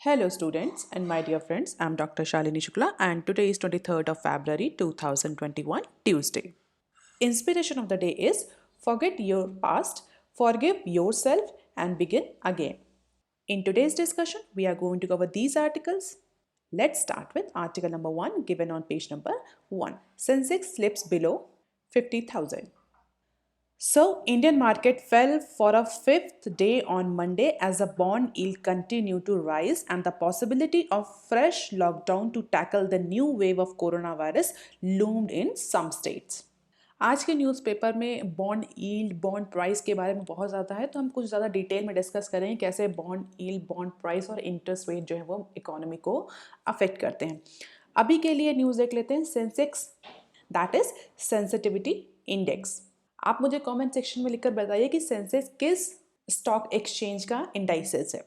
Hello students and my dear friends, I am Dr. Shalini Shukla and today is 23rd of February 2021 Tuesday. Inspiration of the day is forget your past, forgive yourself and begin again. In today's discussion, we are going to cover these articles. Let's start with article number 1 given on page number 1. Sensex slips below 50,000. So, Indian market fell for a fifth day on Monday as the bond yield continued to rise and the possibility of fresh lockdown to tackle the new wave of coronavirus loomed in some states. आज के newspaper में bond yield bond price के बारे में बहुत ज़्यादा है, तो हम कुछ ज़्यादा डिटेल में डिस्कस करें कैसे बॉन्ड यील्ड बॉन्ड प्राइस और इंटरेस्ट रेट जो है वो इकोनॉमी को अफेक्ट करते हैं. अभी के लिए न्यूज़ देख लेते हैं. Sensex that is sensitivity index. आप मुझे कमेंट सेक्शन में लिखकर बताइए कि सेंसेक्स किस स्टॉक एक्सचेंज का इंडाइसेस है.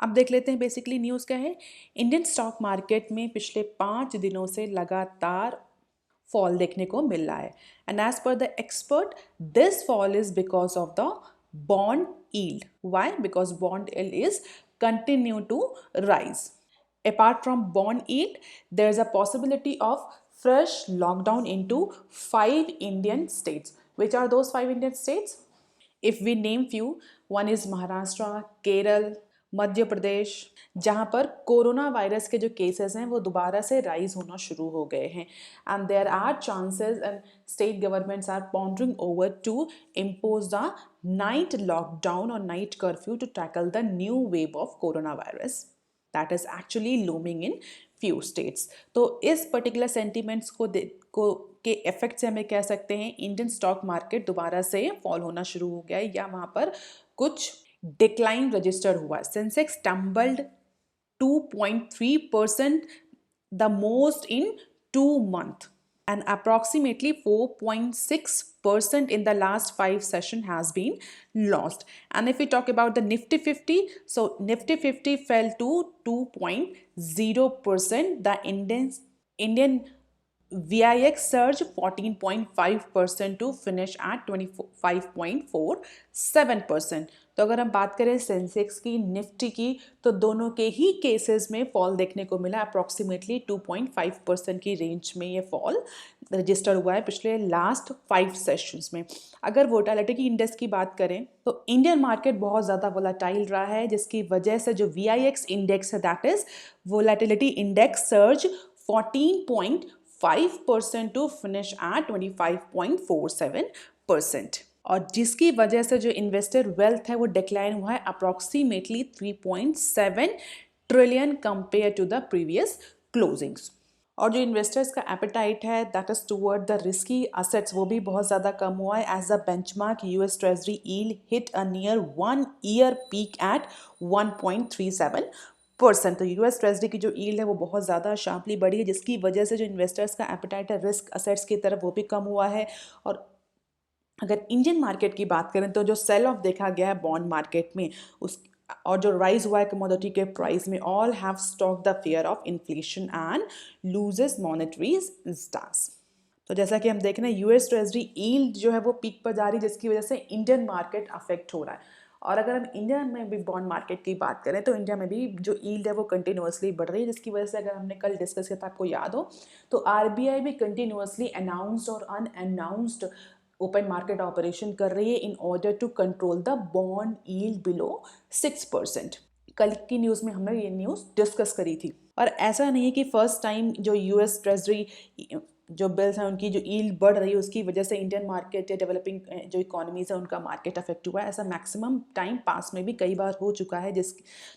अब देख लेते हैं बेसिकली न्यूज़ क्या है. इंडियन स्टॉक मार्केट में पिछले 5 दिनों से लगातार फॉल देखने को मिल रहा है. एंड एज पर the expert this fall is because of the bond yield. Why? Because bond yield is continue to rise. Apart from bond yield, there is a possibility of fresh lockdown into 5 Indian states. Which are those 5 Indian states? If we name few, one is Maharashtra, Kerala, Madhya Pradesh, जहाँ पर corona virus के जो cases हैं वो दोबारा से rise होना शुरू हो गए हैं. And there are chances and state governments are pondering over to impose the night lockdown और night curfew to tackle the new wave of corona virus that is actually looming in few states. तो इस particular sentiments को के effect से हमें कह सकते हैं इंडियन स्टॉक मार्केट दोबारा से फॉल होना शुरू हो गया है या वहाँ पर कुछ डिक्लाइन रजिस्टर हुआ. Sensex tumbled 2.3% the most in 2 months and approximately 4.6% in the last 5 sessions has been lost. And if we talk about the Nifty 50, so Nifty 50 fell to 2.0%. The Indian VIX surged 14.5% to finish at 25.47%. तो अगर हम बात करें Sensex की, Nifty की, तो दोनों के ही केसेस में फॉल देखने को मिला. अप्रॉक्सीमेटली 2.5% की रेंज में ये फॉल रजिस्टर हुआ है पिछले लास्ट 5 सेशंस में. अगर वोलेटिलिटी की इंडेक्स की बात करें तो इंडियन मार्केट बहुत ज़्यादा वोलेटाइल रहा है, जिसकी वजह से जो VIX इंडेक्स है that is volatility index surge 14.5% to finish at 25.47%. और जिसकी वजह से जो इन्वेस्टर वेल्थ है वो डिक्लाइन हुआ है approximately 3.7 trillion compare to the previous closings. और जो इन्वेस्टर्स का एपेटाइट है that is toward the risky assets वो भी बहुत ज़्यादा कम हुआ है. As a benchmark US treasury yield hit a near 1 year peak at 1.37%. तो US ट्रेजरी की जो यील्ड है वो बहुत ज़्यादा शार्पली बढ़ी है, जिसकी वजह से जो इन्वेस्टर्स का एपेटाइट है रिस्क असेट्स की तरफ वो भी कम हुआ है. और अगर इंडियन मार्केट की बात करें तो जो सेल ऑफ देखा गया है बॉन्ड मार्केट में उस और जो राइज हुआ है कमोडिटी के प्राइस में, all have stock the fear of inflation and loses monetary stance. तो जैसा कि हम देख रहे हैं US ट्रेजरी यील्ड जो है वो पीक पर जा रही है, जिसकी वजह से इंडियन मार्केट अफेक्ट हो रहा है. और अगर हम इंडिया में भी बॉन्ड मार्केट की बात करें तो इंडिया में भी जो यील्ड है वो कंटिन्यूअसली बढ़ रही है, जिसकी वजह से अगर हमने कल डिस्कस किया था आपको याद हो तो RBI भी कंटिन्यूअसली अनाउंस्ड और अनअनाउंस्ड ओपन मार्केट ऑपरेशन कर रही है in order to control the bond yield below 6%. कल की न्यूज़ में हमने ये न्यूज़ डिस्कस करी थी. और ऐसा नहीं है कि फर्स्ट टाइम जो US ट्रेजरी जो बिल्स हैं उनकी जो यील्ड बढ़ रही है उसकी वजह से इंडियन मार्केट या डेवलपिंग जो इकोनॉमीज़ है उनका मार्केट अफेक्ट हुआ है. ऐसा मैक्सिमम टाइम पास में भी कई बार हो चुका है. जिस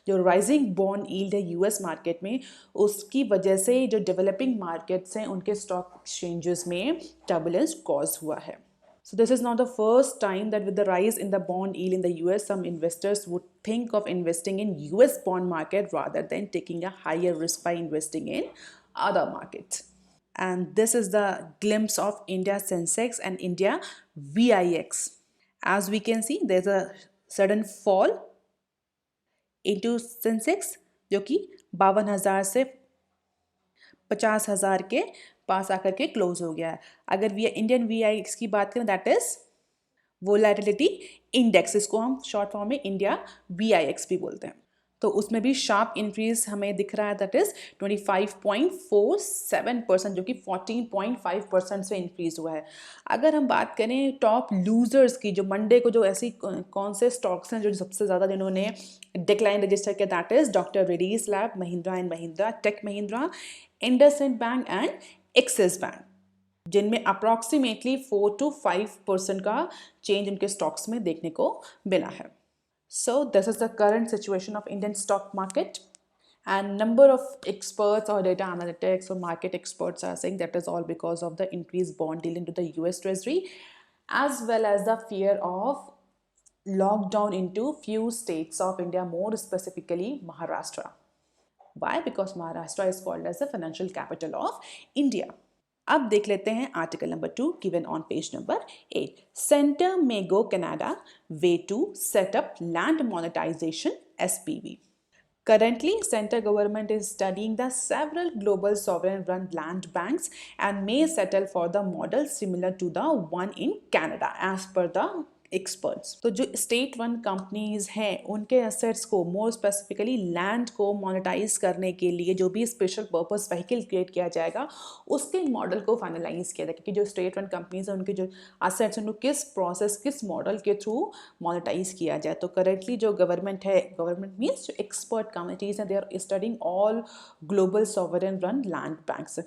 जो राइजिंग बॉन्ड यील्ड है US मार्केट में उसकी वजह से जो डेवलपिंग मार्केट्स हैं उनके स्टॉक एक्सचेंजेस में टर्बुलेंस कॉज हुआ है. So this is not the first time that with the rise in the bond yield in the US, some investors would think of investing in US bond market rather than taking a higher risk by investing in other markets. And this is the glimpse of India Sensex and India VIX. As we can see, there's a sudden fall into Sensex जो कि 52,000 से 50,000 के पास आकर के close हो गया है. अगर इंडियन VIX की बात करें दैट इज वोलेटिलिटी इंडेक्स, इसको हम शॉर्ट फॉर्म में इंडिया VIX भी बोलते हैं. तो उसमें भी शार्प इंक्रीज हमें दिख रहा है, दैट इज 25.47%, जो कि 14.5% से इंक्रीज हुआ है। अगर हम बात करें टॉप लूजर्स की, जो मंडे को जो ऐसी कौन से स्टॉक्स हैं जो सबसे ज़्यादा जिन्होंने डिक्लाइन रजिस्टर किया, that is doctor Reddy's lab, Mahindra and Mahindra, tech Mahindra, IndusInd bank and Axis bank, जिनमें अप्रॉक्सीमेटली 4 to 5% का चेंज उनके स्टॉक्स में देखने को मिला है। So this is the current situation of Indian stock market, and number of experts or data analytics or market experts are saying that is all because of the increased bond deal into the US Treasury, as well as the fear of lockdown into few states of India, more specifically Maharashtra. Why? Because Maharashtra is called as the financial capital of India. अब देख लेते हैं article number 2 given on page number 8. Centre में go Canada way to set up land monetisation SPV. Currently, central government is studying the several global sovereign-run land banks and may settle for the model similar to the one in Canada, as per the experts. तो जो state one companies हैं उनके assets को, more specifically land को monetise करने के लिए जो भी स्पेशल पर्पस व्हीकल क्रिएट किया जाएगा उसके मॉडल को फाइनलाइज किया जाएगा कि जो स्टेट वन कंपनीज हैं उनके जो एसेट्स उनको किस प्रोसेस, किस मॉडल के थ्रू मोनेटाइज किया जाए. तो करेंटली जो गवर्नमेंट है, गवर्नमेंट मीन्स जो एक्सपर्ट कमिटीज हैं, they are studying all global sovereign run land banks,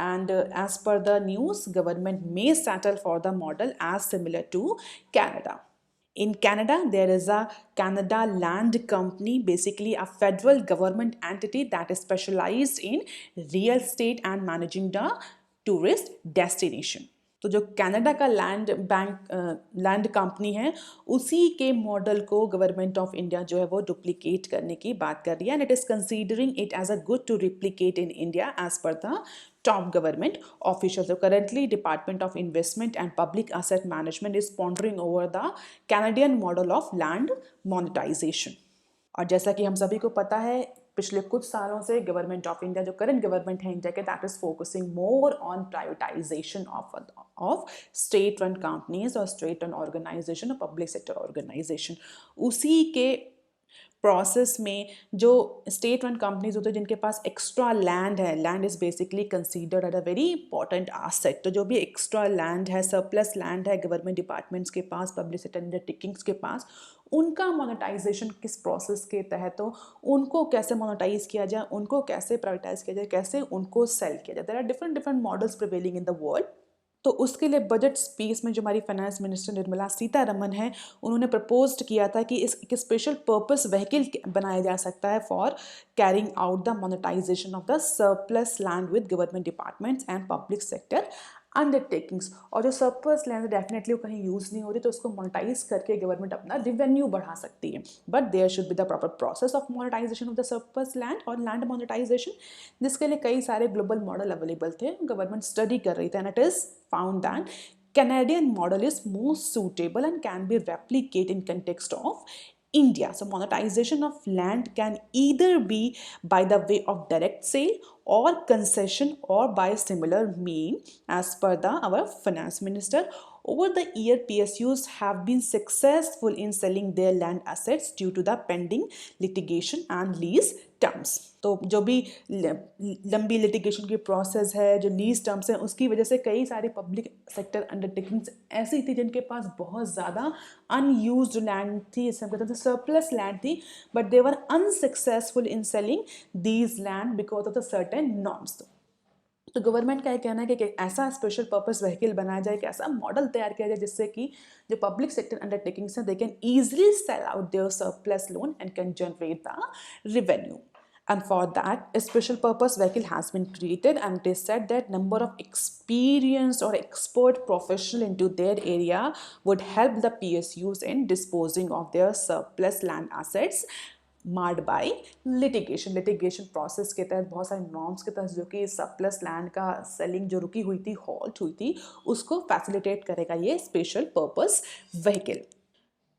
and as per the news, government may settle for the model as similar to Canada. In Canada, there is a Canada Land Company, basically a federal government entity that is specialized in real estate and managing the tourist destination. तो जो Canada का land company है उसी के model को government of India जो है वो डुप्लीकेट करने की बात कर रही है, and it is considering it as a good to replicate in India as पर the top government officials. So currently Department of Investment and Public Asset Management is pondering over the Canadian model of land monetization. और जैसा कि हम सभी को पता है पिछले कुछ सालों से गवर्नमेंट ऑफ इंडिया, जो करंट गवर्नमेंट है इंडिया के, that is focusing more on privatisation of state run companies और स्टेट रन ऑर्गेनाइजेशन और पब्लिक सेक्टर ऑर्गेनाइजेशन. उसी के प्रोसेस में जो स्टेट रन कंपनीज होते हैं जिनके पास एक्स्ट्रा लैंड है, land is basically considered at a very important asset. तो जो भी एक्स्ट्रा लैंड है, सरप्लस लैंड है गवर्नमेंट डिपार्टमेंट्स के पास, पब्लिक सेक्टर अंडरटेकिंग्स के पास, उनका मोनेटाइजेशन किस प्रोसेस के तहत हो, उनको कैसे मोनेटाइज किया जाए, उनको कैसे प्राइवेटाइज किया जाए, कैसे उनको सेल किया जाए. There are different models prevailing in the world. तो उसके लिए बजट स्पीच में जो हमारी फाइनेंस मिनिस्टर निर्मला सीतारमन है उन्होंने प्रपोज्ड किया था कि एक स्पेशल पर्पस व्हीकल बनाया जा सकता है for carrying out the monetisation of the surplus land with government departments and public sector undertakings. और जो सरप्लस लैंड डेफिनेटली वो कहीं यूज़ नहीं हो रही तो उसको मोनेटाइज करके गवर्नमेंट अपना रिवेन्यू बढ़ा सकती है. But there should be the proper process of monetisation of the surplus land और लैंड मोनेटाइजेशन, जिसके लिए कई सारे ग्लोबल मॉडल अवेलेबल थे, गवर्नमेंट स्टडी कर रही थी, and it is found that Canadian model is most suitable and can be replicated in context of India. So monetization of land can either be by the way of direct sale or concession or by similar mean, as per our finance minister. Over the year, PSUs have been successful in selling their land assets due to the pending litigation and lease terms. तो जो भी लंबी litigation की process है, जो lease terms हैं, उसकी वजह से कई सारी पब्लिक सेक्टर अंडरटेकिंग्स ऐसी थी जिनके पास बहुत ज़्यादा अनयूज्ड लैंड थी, इससे हम कहते हैं सरप्लस लैंड थी, but they were unsuccessful in selling these land because of the certain norms. तो गवर्नमेंट का ये कहना है कि ऐसा स्पेशल पर्पस व्हीकल बनाया जाए, कि ऐसा मॉडल तैयार किया जाए जिससे कि जो पब्लिक सेक्टर अंडरटेकिंग्स हैं they can easily sell out their surplus loan and can generate the revenue. And for that, a special purpose vehicle has been created, and it is said that number of experienced or expert professional into their area would help the PSUs in disposing of their surplus land assets marred by litigation process के तहत, बहुत सारे norms के तहत जो कि surplus land का selling जो रुकी हुई थी, हॉल्ट हुई थी, उसको फैसिलिटेट करेगा ये स्पेशल पर्पस व्हीकल.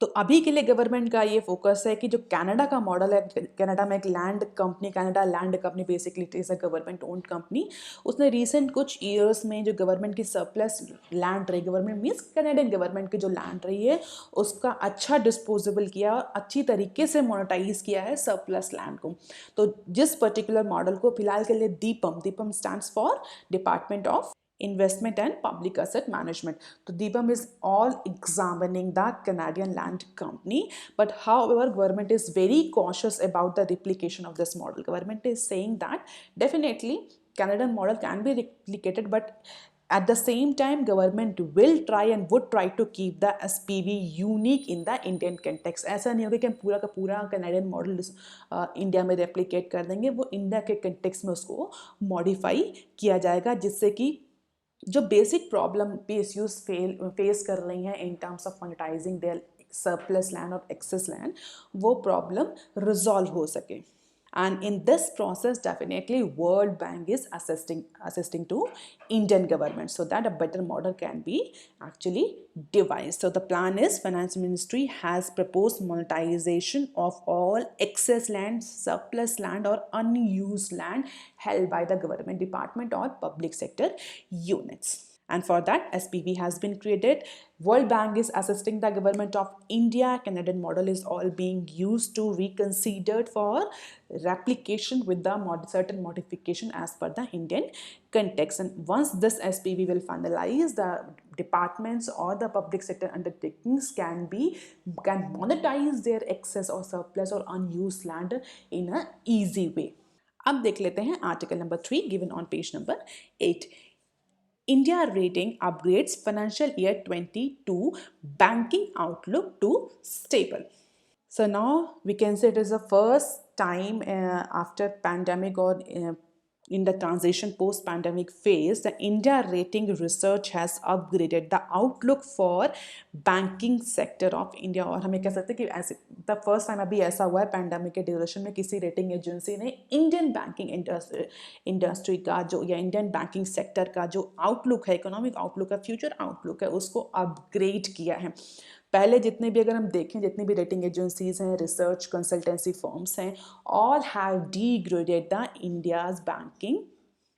तो अभी के लिए गवर्नमेंट का ये फोकस है कि जो कनाडा का मॉडल है, कनाडा में एक land company, Canada land company basically it is a government owned company, उसने रिसेंट कुछ ईयर्स में जो गवर्नमेंट की सरप्लस लैंड रही, गवर्नमेंट मीन्स कनेडियन गवर्नमेंट की जो लैंड रही है उसका अच्छा डिस्पोजेबल किया, अच्छी तरीके से मोनेटाइज किया है सरप्लस लैंड को। तो जिस पर्टिकुलर मॉडल को फिलहाल के लिए Deepam, Deepam stands for department of investment and public asset management. So DIPAM is all examining the Canadian land company, but however government is very cautious about the replication of this model. Government is saying that definitely Canadian model can be replicated, but at the same time government will try and would try to keep the SPV unique in the Indian context. ऐसा नहीं होगा कि हम पूरा का पूरा Canadian model India में replicate कर देंगे, वो इंडिया के कंटेक्स्ट में उसको मॉडिफाई किया जाएगा, जिससे कि जो बेसिक प्रॉब्लम PSUs फेस कर रही हैं in terms of monetising their surplus land और एक्सेस लैंड, वो प्रॉब्लम रिजॉल्व हो सके. And in this process definitely World Bank is assisting to Indian government so that a better model can be actually devised. So the plan is Finance Ministry has proposed monetization of all excess land, surplus land or unused land held by the government department or public sector units. And for that SPV has been created. World Bank is assisting the government of India. Canadian model is all being used to reconsidered for replication with the certain modification as per the Indian context. And once this SPV will finalize, the departments or the public sector undertakings can monetize their excess or surplus or unused land in a easy way. अब देख लेते हैं article number 3 given on page number 8. India rating upgrades financial year 22 banking outlook to stable. So now we can say it is the first time after pandemic or in the transition post-pandemic phase, the India rating research has upgraded the outlook for banking sector of India. और हमें कह सकते हैं कि ऐसे the first time अभी ऐसा हुआ है पैंडेमिक के ड्यूरेशन में किसी रेटिंग एजेंसी ने इंडियन बैंकिंग इंडस्ट्री का जो या इंडियन बैंकिंग सेक्टर का जो आउटलुक है, इकोनॉमिक आउटलुक है, फ्यूचर आउटलुक है, उसको अपग्रेड किया है. पहले जितने भी अगर हम देखें जितनी भी रेटिंग एजेंसीज हैं, रिसर्च कंसल्टेंसी फर्म्स हैं, all have degraded the India's banking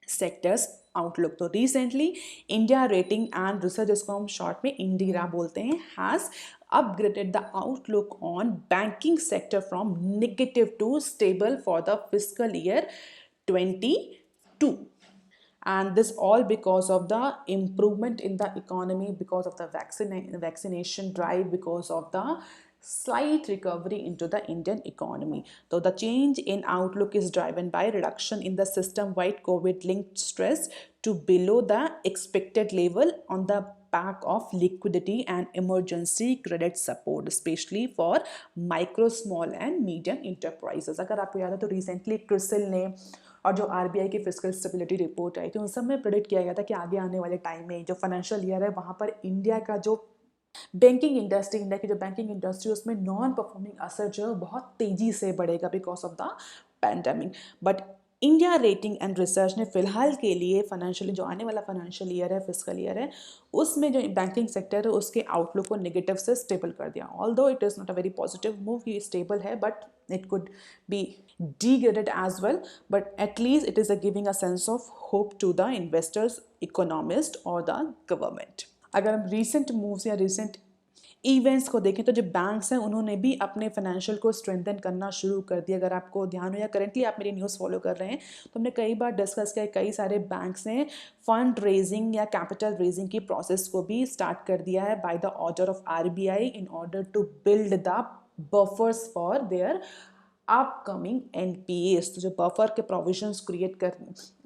sectors outlook. तो recently India rating and research, जिसको हम शॉर्ट में इंडिरा बोलते हैं, has upgraded the outlook on banking sector from negative to stable for the fiscal year 22. And this all because of the improvement in the economy, because of the vaccination drive, because of the slight recovery into the Indian economy. So the change in outlook is driven by reduction in the system-wide COVID-linked stress to below the expected level on the back of liquidity and emergency credit support, especially for micro, small and medium enterprises. अगर आपको याद है तो recently CRISIL ने और जो RBI की fiscal stability report आई थी उन सब में प्रेडिक्ट किया गया था कि आगे आने वाले टाइम में जो फाइनेंशियल ईयर है वहाँ पर इंडिया का जो बैंकिंग इंडस्ट्री, इंडिया की जो बैंकिंग इंडस्ट्री, उसमें नॉन परफॉर्मिंग असर जो है बहुत तेजी से बढ़ेगा because of the pandemic. But India rating and research ने फिलहाल के लिए फाइनेंशियली जो आने वाला फाइनेंशियल ईयर है, फिस्कल ईयर है, उसमें जो बैंकिंग सेक्टर है उसके आउटलुक को नेगेटिव से स्टेबल कर दिया. Although it is not a very positive move, ये स्टेबल है but it could be degraded as well, but at least it is giving a sense of hope to the investors, economists or the government. अगर हम recent moves या recent events को देखें तो जो banks हैं उन्होंने भी अपने फाइनेंशियल को स्ट्रेंथन करना शुरू कर दिया. अगर आपको ध्यान हो या करेंटली आप मेरी न्यूज़ फॉलो कर रहे हैं तो हमने कई बार डिस्कस किया, कई सारे बैंक्स ने फंड रेजिंग या कैपिटल रेजिंग की प्रोसेस को भी स्टार्ट कर दिया है by the order of RBI in order to build the buffers for their upcoming NPAs. तो जो बफर के प्रोविजंस क्रिएट कर,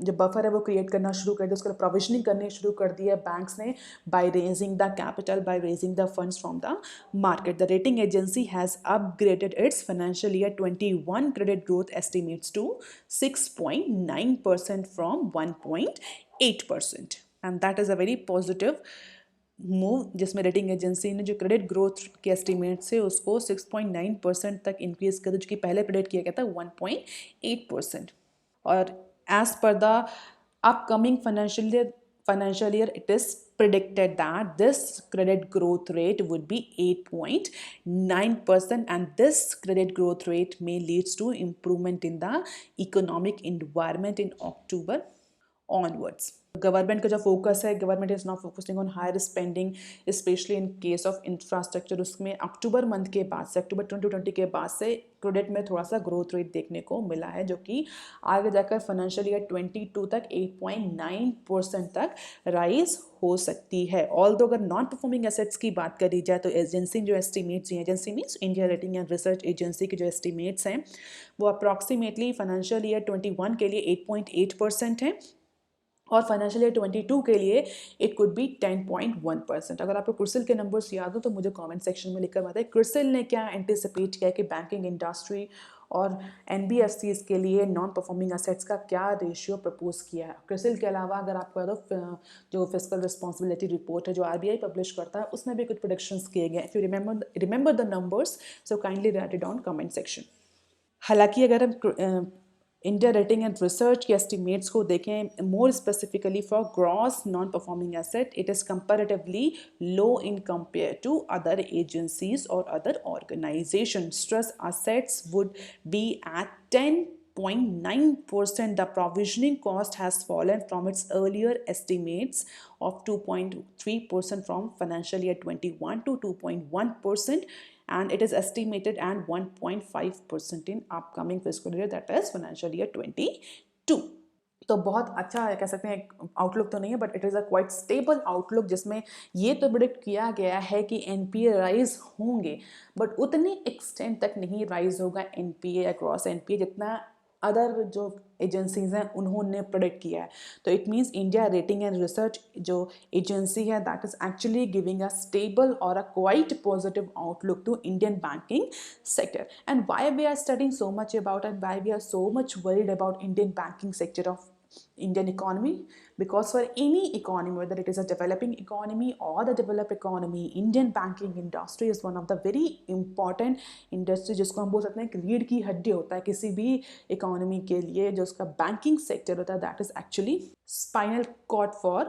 जो बफर है वो क्रिएट करना शुरू कर दिया, उसके प्रोविजनिंग करने शुरू कर दिया बैंक्स ने by raising the capital, by raising the funds from the market. The rating agency has upgraded its financial year 21 credit growth estimates to 6.9% from 1.8%, and that is a very positive move, जिसमें rating agency ने जो credit growth के estimate से उसको 6.9% तक increase कर दिया, जो कि पहले प्रेडिक्ट किया गया था 1.8%. और एज पर the upcoming financial year it is predicted that this credit growth rate would be 8.9%, and this credit growth rate may leads to improvement in the economic environment in October onwards. Government का जो focus है, government is not focusing on higher spending specially in case of infrastructure. उसमें October month के बाद से, अक्टूबर 2020 के बाद से क्रेडिट में थोड़ा सा ग्रोथ रेट देखने को मिला है, जो कि आगे जाकर फाइनेंशियल ईयर 22 तक 8.9% तक राइज हो सकती है। ऑल्दो अगर नॉन परफॉर्मिंग एसेट्स की बात करी जाए तो एजेंसी जो एस्टिमेट्स हैं, agency means India rating and research agency के जो एस्टिमेट्स हैं वो अप्रॉक्सीमेटली फाइनेंशियल ईयर 21 के लिए 8.8% है, और फाइनेंशियल ईयर 22 के लिए इट कुड बी 10.1%। अगर आपको क्रिसिल के नंबर्स याद हो तो मुझे कमेंट सेक्शन में लिखकर बताएं क्रिसिल ने क्या एंटिसिपेट किया कि बैंकिंग इंडस्ट्री और एनबीएफसीज के लिए नॉन परफॉर्मिंग एसेट्स का क्या रेशियो प्रपोज किया है। क्रिसिल के अलावा अगर आपको याद हो जो फिस्कल रिस्पॉन्सिबिलिटी रिपोर्ट है जो आरबीआई पब्लिश करता है, उसमें भी कुछ प्रेडिक्शंस किए गए। If you remember the numbers so kindly write it down comment section. हालांकि अगर हम इंडिया रेटिंग एंड रिसर्च के एस्टिमेट्स को देखें more specifically for gross non performing asset, it is comparatively low in compare to other agencies और other organisation. Stress assets would be at 10.9%. The provisioning cost has fallen from its earlier estimates of 2.3% from financial year 21 to 2.1%, and it is estimated at 1.5% in upcoming fiscal year, that is financial year 22. तो बहुत अच्छा है, कह सकते हैं outlook तो नहीं है but it is a quite stable outlook, जिसमें ये तो प्रिडिक्ट किया गया है कि एनपीए राइज होंगे बट उतनी एक्सटेंट तक नहीं राइज होगा एनपीए अक्रॉस एनपीए जितना अदर जो एजेंसीज हैं उन्होंने प्रोडिक्ट किया है। तो it means India rating and research जो एजेंसी है that is actually giving a stable और a quite positive outlook to Indian banking sector. And why we are studying so much about and why we are so much worried about Indian banking sector of Indian economy? Because for any economy, whether it is a developing economy or the developed economy, Indian banking industry is one of the very important industry, जिसको हम बोल सकते हैं कि रीढ़ की हड्डी होता है किसी भी इकोनॉमी के लिए। जो उसका बैंकिंग सेक्टर होता है that is actually spinal cord for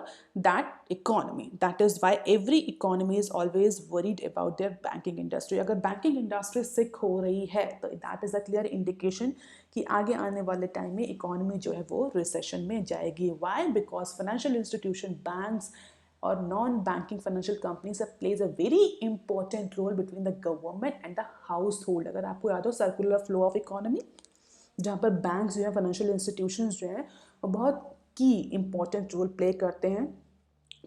that economy. That is why every economy is always worried about their banking industry. अगर बैंकिंग इंडस्ट्री सिक हो रही है तो that is a clear indication कि आगे आने वाले टाइम में इकोनॉमी जो है वो रिसेशन में जाएगी। Why? Because financial institution, banks और non banking financial companies plays a very important role between the government and the household. अगर आपको याद हो सर्कुलर फ्लो ऑफ इकोनॉमी, जहाँ पर बैंक्स जो है फाइनेंशियल इंस्टीट्यूशंस जो हैं वो बहुत की इंपॉर्टेंट रोल प्ले करते हैं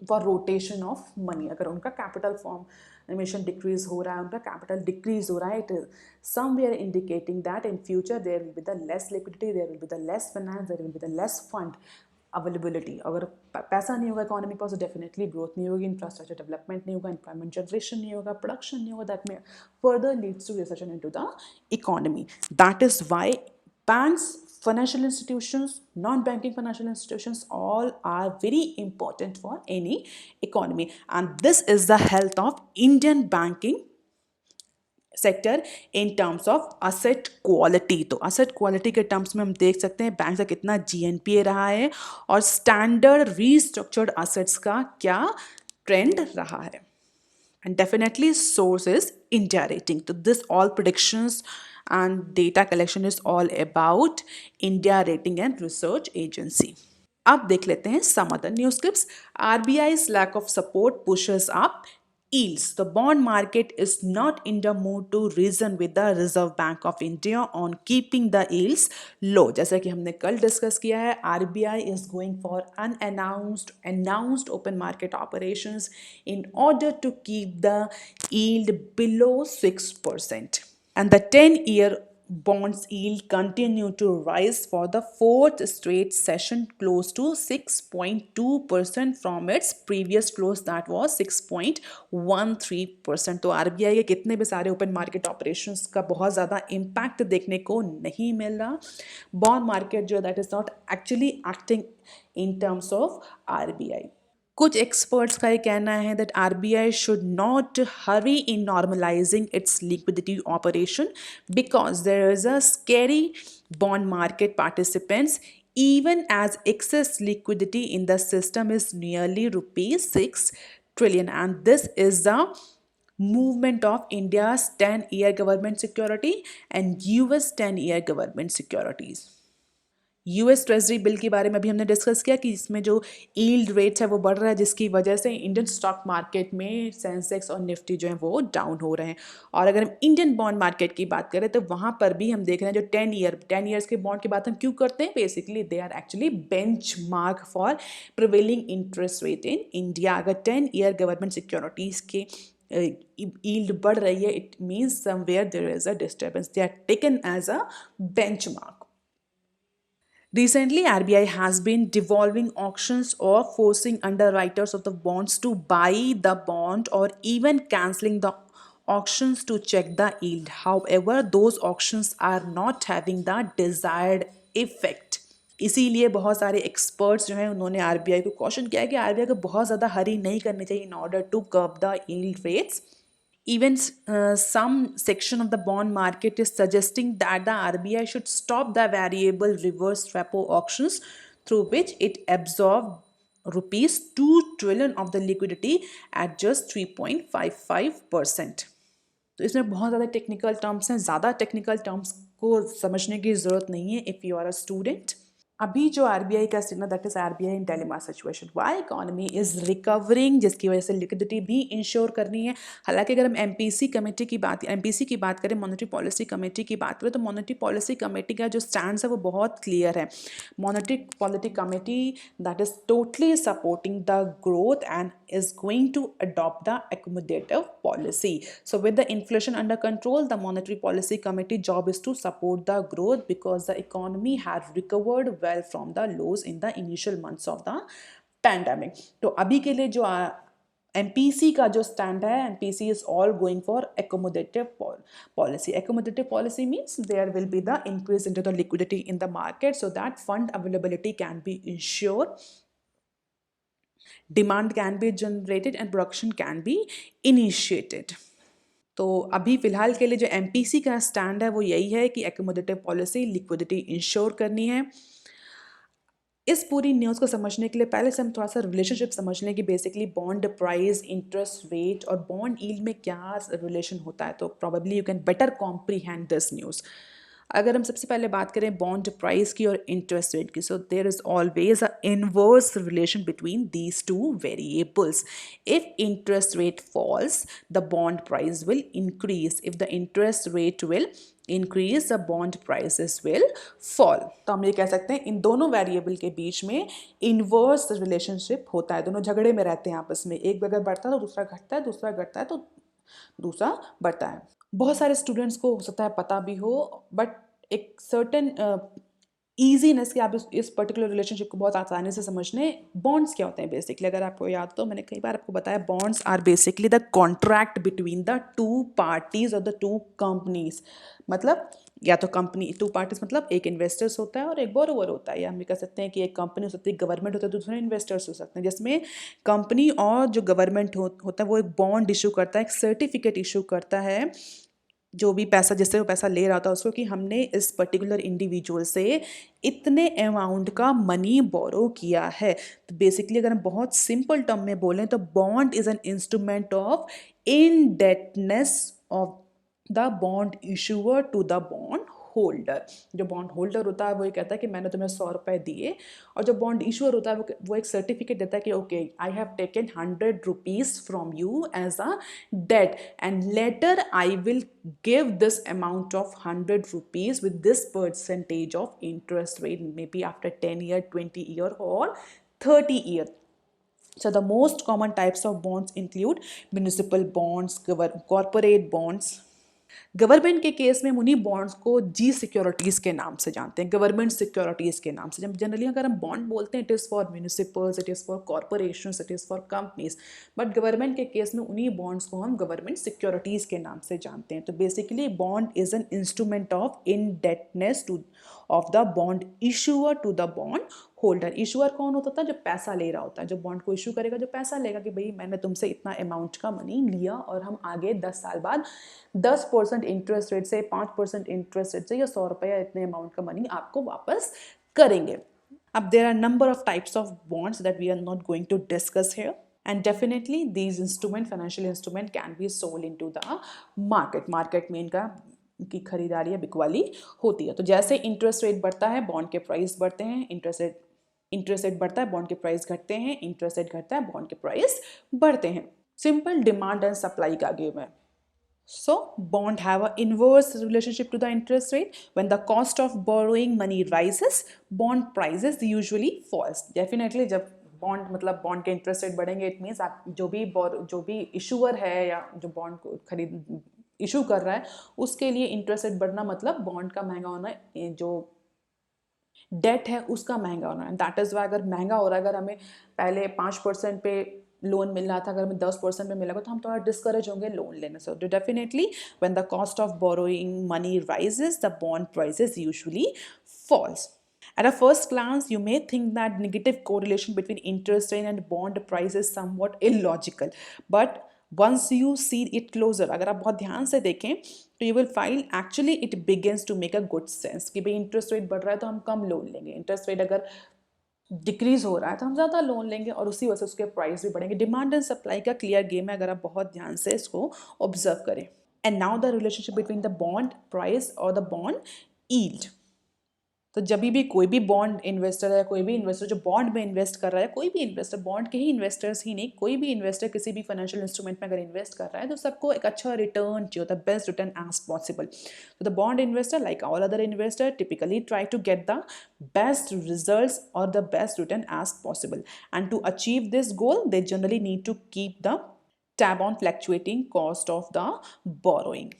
फॉर रोटेशन ऑफ मनी। अगर उनका कैपिटल फॉर्मेशन डिक्रीज हो रहा है, उनका कैपिटल डिक्रीज हो रहा है, it is somewhere indicating that in future there will be the less liquidity, there will be the less finance, there will be the less fund availability. अगर पैसा नहीं होगा इकोनॉमी के पास तो डेफिनेटली ग्रोथ नहीं होगी, इंफ्रास्ट्रक्चर डेवलपमेंट नहीं होगा, एम्प्लॉयमेंट जनरेशन नहीं होगा, प्रोडक्शन नहीं होगा, दैट में further leads to recession into the economy. That is why banks, financial institutions, non-banking financial institutions all are very important for any economy, and this is the health of Indian banking sector in terms of asset quality. तो asset quality के terms में हम देख सकते हैं bank का कितना GNPA रहा है और स्टैंडर्ड रीस्ट्रक्चर्ड असेट्स का क्या ट्रेंड रहा है। And definitely source is India rating. So this all predictions and data collection is all about India rating and research agency. अब देख लेते हैं some other news clips. RBI's lack of support pushes up yields. The bond market is not in the mood to reason with the Reserve Bank of India on keeping the yields low. जैसा कि हमने कल discuss किया है, RBI is going for announced open market operations in order to keep the yield below 6%. And the 10-year bonds yield continue to rise for the fourth straight session, close to 6.2% from its previous close that was 6.13%. तो RBI के कितने भी सारे open market operations का बहुत ज़्यादा impact देखने को नहीं मिल रहा। बॉन्ड मार्केट जो that is not actually acting in terms of RBI। कुछ एक्सपर्ट्स का ये कहना है that RBI should not hurry in normalising its liquidity operation because there is a scary bond market participants even as excess liquidity in the system is nearly rupees 6 trillion. And this is the movement of India's 10-year government security and US 10-year government securities. US treasury bill के बारे में भी हमने discuss किया कि इसमें जो yield rate है वो बढ़ रहा है, जिसकी वजह से इंडियन स्टॉक मार्केट में सेंसेक्स और निफ्टी जो है वो डाउन हो रहे हैं। और अगर हम इंडियन बॉन्ड मार्केट की बात करें तो वहाँ पर भी हम देख रहे हैं जो 10 ईयर्स के बॉन्ड की बात हम क्यों करते हैं, basically they are actually benchmark for prevailing interest rate in India. अगर 10 ईयर गवर्नमेंट सिक्योरिटीज़ के yield बढ़ रही है, it means somewhere there is a disturbance, they are taken as a benchmark. Recently, RBI has been devolving auctions or forcing underwriters of the bonds to buy the bond or even cancelling the auctions to check the yield. However, those auctions are not having the desired effect. इसीलिए बहुत सारे experts जो हैं उन्होंने RBI को question किया है कि आरबीआई को बहुत ज़्यादा हरी नहीं करनी चाहिए in order to curb the yield rates. Even some section of the bond market is suggesting that the RBI should stop the variable reverse repo auctions through which it absorbed rupees 2 trillion of the liquidity at just 3.55%. तो इसमें बहुत ज़्यादा technical terms हैं, ज़्यादा technical terms को समझने की ज़रूरत नहीं है if you are a student. अभी जो आरबीआई का signal, that is RBI in dilemma situation, why economy is recovering, जिसकी वजह से लिक्विडिटी भी इंश्योर करनी है. हालांकि अगर हम एमपीसी की बात करें, मॉनेटरी पॉलिसी कमेटी की बात करें, तो मॉनेटरी पॉलिसी कमेटी का जो स्टैंड है वो बहुत क्लियर है. Monetary policy committee that is totally supporting the growth and is going to adopt the accommodative policy. So with the inflation under control, the monetary policy committee job is to support the growth because the economy had recovered well from the lows in the initial months of the pandemic. तो अभी के लिए जो MPC का जो stand है, MPC is all going for accommodative policy. Accommodative policy means there will be the increase into the liquidity in the market so that fund availability can be ensured, demand can be generated and production can be initiated. तो अभी फिलहाल के लिए जो MPC का stand है वो यही है कि एक्कोमोडेटिव पॉलिसी लिक्विडिटी इंश्योर करनी है. इस पूरी न्यूज़ को समझने के लिए पहले से हम थोड़ा सा रिलेशनशिप समझ लें कि basically bond price, interest rate और बॉन्ड यील्ड में क्या रिलेशन होता है, तो probably you can better comprehend this news. अगर हम सबसे पहले बात करें बॉन्ड प्राइस की और इंटरेस्ट रेट की, so there is always a inverse relation between these two variables. If interest rate falls the bond price will increase, if the interest rate will increase the bond prices will fall. तो हम ये कह सकते हैं इन दोनों variable के बीच में इनवर्स रिलेशनशिप होता है, दोनों झगड़े में रहते हैं आपस में, एक अगर बढ़ता है तो दूसरा घटता है, दूसरा घटता है तो दूसरा बढ़ता है. बहुत सारे स्टूडेंट्स को हो सकता है पता भी हो, बट एक सर्टन ईजीनेस कि आप इस पर्टिकुलर रिलेशनशिप को बहुत आसानी से समझने. बॉन्ड्स क्या होते हैं बेसिकली, अगर आपको याद तो मैंने कई बार आपको बताया, bonds are basically the contract between the two parties और द टू कंपनीज. मतलब या तो कंपनी, टू पार्टीज मतलब एक इन्वेस्टर्स होता है और एक बोरोवर होता है, या हम ये कह सकते हैं कि एक कंपनी हो सकती है, गवर्नमेंट होता है, दूसरे इन्वेस्टर्स हो सकते हैं, जिसमें कंपनी और जो गवर्नमेंट होता है वो एक बॉन्ड इशू करता है, एक सर्टिफिकेट इशू करता है, जो भी पैसा, जिससे वो पैसा ले रहा था उसको, कि हमने इस पर्टिकुलर इंडिविजुअल से इतने अमाउंट का मनी बोरो किया है. तो बेसिकली अगर हम बहुत सिंपल टर्म में बोलें तो bond is an instrument of indebtedness of the bond issuer to the bond holder. जो बॉन्ड होल्डर होता है वो ये कहता है कि मैंने तुम्हें 100 रुपये दिए, और जो बॉन्ड इशूअर होता है वो एक सर्टिफिकेट देता है कि okay I have taken 100 rupees from you as a debt and later I will give this amount of 100 rupees with this percentage of interest rate, maybe after 10 year, 20 year or 30 year. So the most common types of bonds include municipal bonds, corporate bonds. Government के case में हम उन्हीं bonds को जी securities के नाम से जानते हैं, गवर्नमेंट सिक्योरिटीज़ के नाम से. जब जनरली अगर हम बॉन्ड बोलते हैं, it is for municipals, it is for corporations, it is for companies, but government के केस में उन्हीं बॉन्ड्स को हम गवर्नमेंट सिक्योरिटीज़ के नाम से जानते हैं. तो basically bond is an instrument of indebtedness to of the bond issuer to the bond holder. Issuer कौन होता था, जो पैसा ले रहा होता है, जो बॉन्ड को इशू करेगा, जो पैसा लेगा कि भाई मैंने तुमसे इतना अमाउंट का मनी लिया और हम आगे 10 साल बाद 10% इंटरेस्ट रेट से, 5% इंटरेस्ट रेट से या 100 रुपये या इतने अमाउंट का मनी आपको वापस करेंगे. अब there are number of types of bonds that we are not going to discuss here, and definitely these financial instrument can be sold into the market में इनका की खरीदारी या बिकवाली होती है। तो जैसे इंटरेस्ट रेट बढ़ता है बॉन्ड के प्राइस बढ़ते हैं, इंटरेस्ट रेट बढ़ता है बॉन्ड के प्राइस घटते हैं, इंटरेस्ट रेट घटता है बॉन्ड के प्राइस बढ़ते हैं। सिंपल डिमांड एंड सप्लाई का गेम है। So bond have an inverse relationship to the interest rate. When the cost of borrowing money rises, bond prices usually falls. Definitely जब bond मतलब bond के interest rate बढ़ेंगे, it means आप जो भी issuer है या जो बॉन्ड को खरीद इशू कर रहा है उसके लिए इंटरेस्ट रेट बढ़ना मतलब बॉन्ड का महंगा होना, जो डेट है उसका महंगा होना है। दैट इज़ वाई अगर महंगा हो रहा है, अगर हमें पहले 5% पे लोन मिल रहा था, अगर हमें 10% में मिलेगा तो हम थोड़ा डिस्करेज होंगे लोन लेने से। तो definitely when the cost of borrowing money rises the bond prices usually falls. At a first glance, you may think that negative correlation between interest rate and bond price is somewhat illogical. But once you see it closer, अगर आप बहुत ध्यान से देखें तो you will find actually it begins to make a good sense कि भाई interest rate बढ़ रहा है तो हम कम लोन लेंगे, इंटरेस्ट रेट अगर डिक्रीज हो रहा है तो हम ज़्यादा लोन लेंगे और उसी वजह से उसके प्राइस भी बढ़ेंगे। डिमांड एंड सप्लाई का क्लियर गेम है अगर आप बहुत ध्यान से इसको ऑब्जर्व करें। And now the relationship between the bond price और द बॉन्ड यील्ड। तो जब भी कोई भी बॉन्ड इन्वेस्टर है, कोई भी इन्वेस्टर जो बॉन्ड में इन्वेस्ट कर रहा है, कोई भी इन्वेस्टर, बॉन्ड के ही इन्वेस्टर्स ही नहीं, कोई भी इन्वेस्टर किसी भी फाइनेंशियल इंस्ट्रूमेंट में अगर इन्वेस्ट कर रहा है तो सबको एक अच्छा रिटर्न चाहिए होता है, बेस्ट रिटर्न एज पॉसिबल। तो the bond investor like all other investor typically try to get the best results और the best return as possible, and to achieve this goal they generally need to keep the tab on fluctuating cost of the borrowing.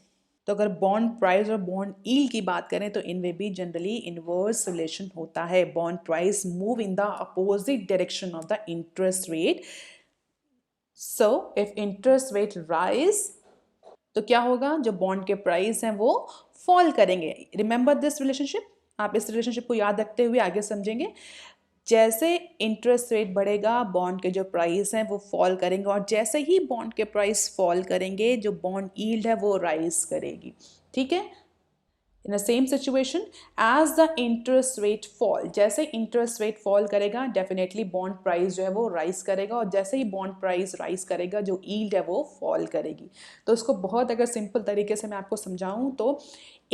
तो अगर bond price और bond yield की बात करें तो इनमें भी जनरली इनवर्स रिलेशन होता है। Bond price move in the opposite direction of the interest rate. So if interest rate rise तो क्या होगा, जो बॉन्ड के प्राइस हैं वो फॉल करेंगे। रिमेंबर दिस रिलेशनशिप, आप इस रिलेशनशिप को याद रखते हुए आगे समझेंगे। जैसे इंटरेस्ट रेट बढ़ेगा बॉन्ड के जो प्राइस हैं वो फॉल करेंगे, और जैसे ही बॉन्ड के प्राइस फॉल करेंगे जो बॉन्ड यील्ड है वो राइज करेगी। ठीक है, in the same situation as the interest rate fall, जैसे इंटरेस्ट रेट फॉल करेगा डेफिनेटली बॉन्ड प्राइस जो है वो राइज करेगा, और जैसे ही बॉन्ड प्राइस राइज करेगा जो यील्ड है वो फॉल करेगी। तो इसको बहुत अगर सिंपल तरीके से मैं आपको समझाऊं तो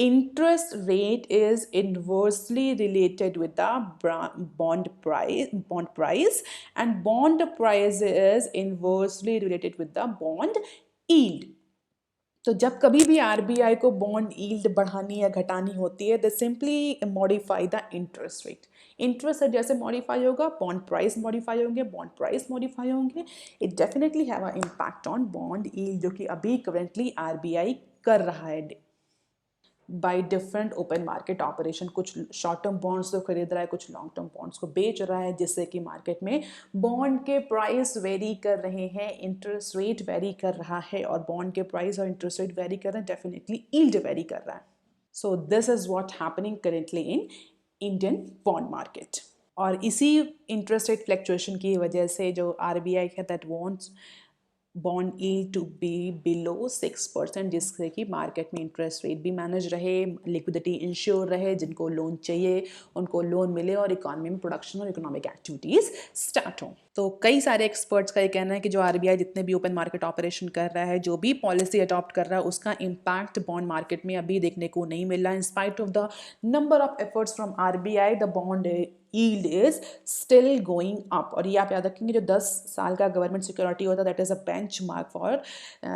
interest rate is inversely related with the bond price and bond price is inversely related with the bond yield. तो जब कभी भी आरबीआई को बॉन्ड यील्ड बढ़ानी या घटानी होती है, दे simply modify the interest rate. Interest rate जैसे मॉडिफाई होगा बॉन्ड प्राइस मॉडिफाई होंगे, बॉन्ड प्राइस मॉडिफाई होंगे, it definitely have a impact on bond yield, जो कि अभी करेंटली आरबीआई कर रहा है by different open market operation. कुछ शॉर्ट टर्म बॉन्ड्स को खरीद रहा है, कुछ लॉन्ग टर्म बॉन्ड्स को बेच रहा है, जिससे कि मार्केट में बॉन्ड के प्राइस वेरी कर रहे हैं, इंटरेस्ट रेट वेरी कर रहा है, और बॉन्ड के प्राइस और इंटरेस्ट रेट वेरी कर रहे हैं, डेफिनेटली यील्ड वेरी कर रहा है। So this is what happening currently in Indian bond market. और इसी इंटरेस्ट रेट फ्लक्चुएशन की वजह से जो आरबीआई है that wants bond yield to be below 6%, जिससे कि मार्केट में इंटरेस्ट रेट भी मैनेज रहे, लिक्विडिटी इंश्योर रहे, जिनको लोन चाहिए उनको लोन मिले, और इकोनॉमी में प्रोडक्शन और इकोनॉमिक एक्टिविटीज़ स्टार्ट हों। तो कई सारे एक्सपर्ट्स का ये कहना है कि जो आरबीआई जितने भी ओपन मार्केट ऑपरेशन कर रहा है, जो भी पॉलिसी अडॉप्ट कर रहा है, उसका इम्पैक्ट बॉन्ड मार्केट में अभी देखने को नहीं मिल रहा है। In spite of the number of efforts from RBI the bond yield is still going up। और ये आप याद रखेंगे, जो 10 साल का गवर्नमेंट सिक्योरिटी होता है that is a benchmark for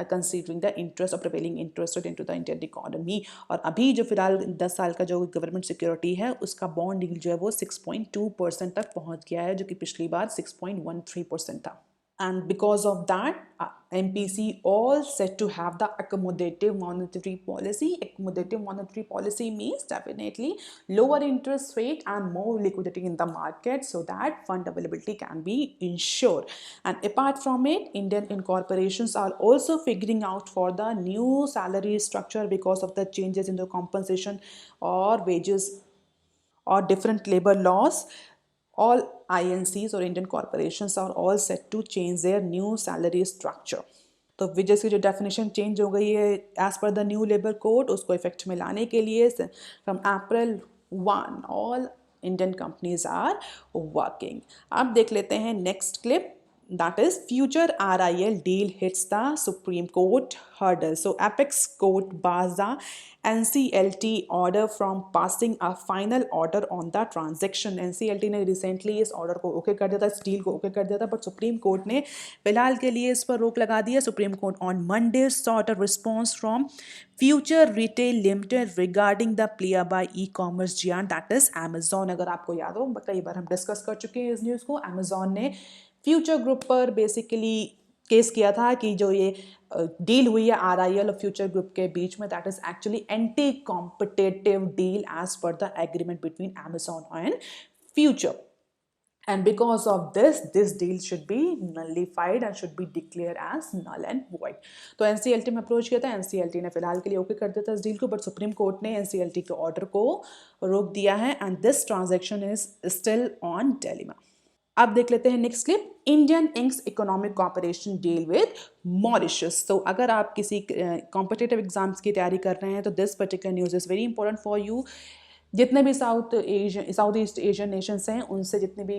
considering the interest of prevailing interest rate into the Indian economy. और अभी जो फिलहाल 10 साल का जो गवर्नमेंट सिक्योरिटी है उसका बॉन्ड यील्ड जो है वो 6.2% तक पहुंच गया है, जो कि पिछली बार 6.13% था। And because of that, MPC all said to have the accommodative monetary policy. Accommodative monetary policy means definitely lower interest rate and more liquidity in the market so that fund availability can be ensured. And apart from it, Indian incorporations are also figuring out for the new salary structure because of the changes in the compensation or wages or different labor laws. All INCs or Indian corporations are all set to change their new salary structure. तो wages की जो definition change हो गई है as पर the new labour code, उसको effect में लाने के लिए from April 1 all Indian companies are working. अब देख लेते हैं next clip. That is, future RIL deal hits the Supreme Court hurdle. So Apex Court bars the NCLT order from passing a final order on the transaction. NCLT ने recently इस order को okay कर दिया था, इस deal को okay कर दिया था, but Supreme Court ने फिलहाल के लिए इस पर रोक लगा दी है. Supreme Court on Monday sought a response from Future Retail Limited regarding the plea by e-commerce giant, that is Amazon. अगर आपको याद हो, कई बार हम डिस्कस कर चुके हैं इस न्यूज़ को. Amazon ने फ्यूचर ग्रुप पर बेसिकली केस किया था कि जो ये डील हुई है RIL और फ्यूचर ग्रुप के बीच में, that is actually anti competitive deal as पर the agreement between Amazon and Future. And because of this deal should be nullified and should be declared as null and void. तो NCLT में approach किया था, NCLT ने फिलहाल के लिए okay कर दिया था इस डील को, बट सुप्रीम कोर्ट ने NCLT के ऑर्डर को रोक दिया है and this transaction is still on dilemma. अब देख लेते हैं next clip. Indian inks economic cooperation deal with Mauritius. तो अगर आप किसी कॉम्पिटिटिव एग्जाम्स की तैयारी कर रहे हैं तो this particular news is very important for you. जितने भी साउथ ईस्ट एशियन नेशंस हैं उनसे जितने भी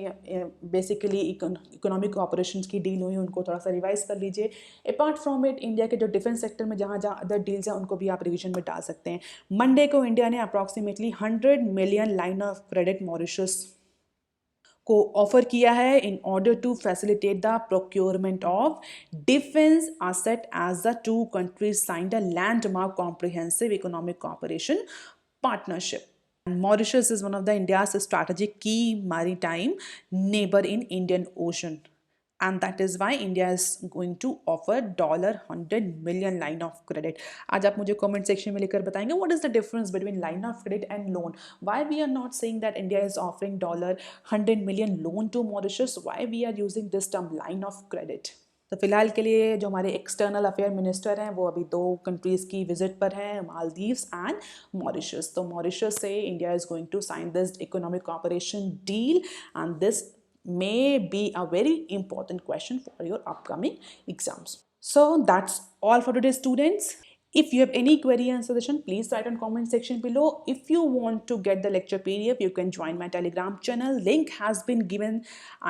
बेसिकली इकोनॉमिक कॉपरेशन की डील हुई उनको थोड़ा सा रिवाइज कर लीजिए. अपार्ट फ्रॉम इट, इंडिया के जो डिफेंस सेक्टर में जहाँ जहाँ अदर डील्स हैं उनको भी आप रिवीजन में डाल सकते हैं. मंडे को इंडिया ने approximately 100 million line of credit Mauritius को ऑफर किया है in order to facilitate the procurement of defence asset as the two countries signed a landmark comprehensive economic cooperation partnership. Mauritius is one of the India's strategic key maritime neighbor in Indian Ocean, and that is why India is going to offer $100 million line of credit. आज आप मुझे comment section में लिखकर बताएंगे what is the difference between line of credit and loan. Why we are not saying that India is offering $100 million loan to Mauritius? Why we are using this term line of credit? तो फिलहाल के लिए जो हमारे external affair minister हैं वो अभी 2 countries की विजिट पर हैं, मालदीव्स एंड मॉरिशस. तो मॉरिशस से India is going to sign this economic cooperation deal and this may be a very important question for your upcoming exams. So that's all for today, students. If you have any query and suggestion, please write on comment section below. If you want to get the lecture PDF, you can join my Telegram channel. Link has been given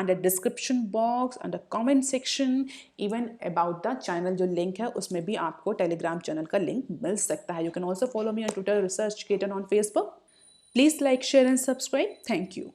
under description box, under comment section. Even about the channel जो link है उसमें भी आपको Telegram channel का link मिल सकता है. You can also follow me on Twitter, ResearchGator on Facebook. Please like, share and subscribe. Thank you.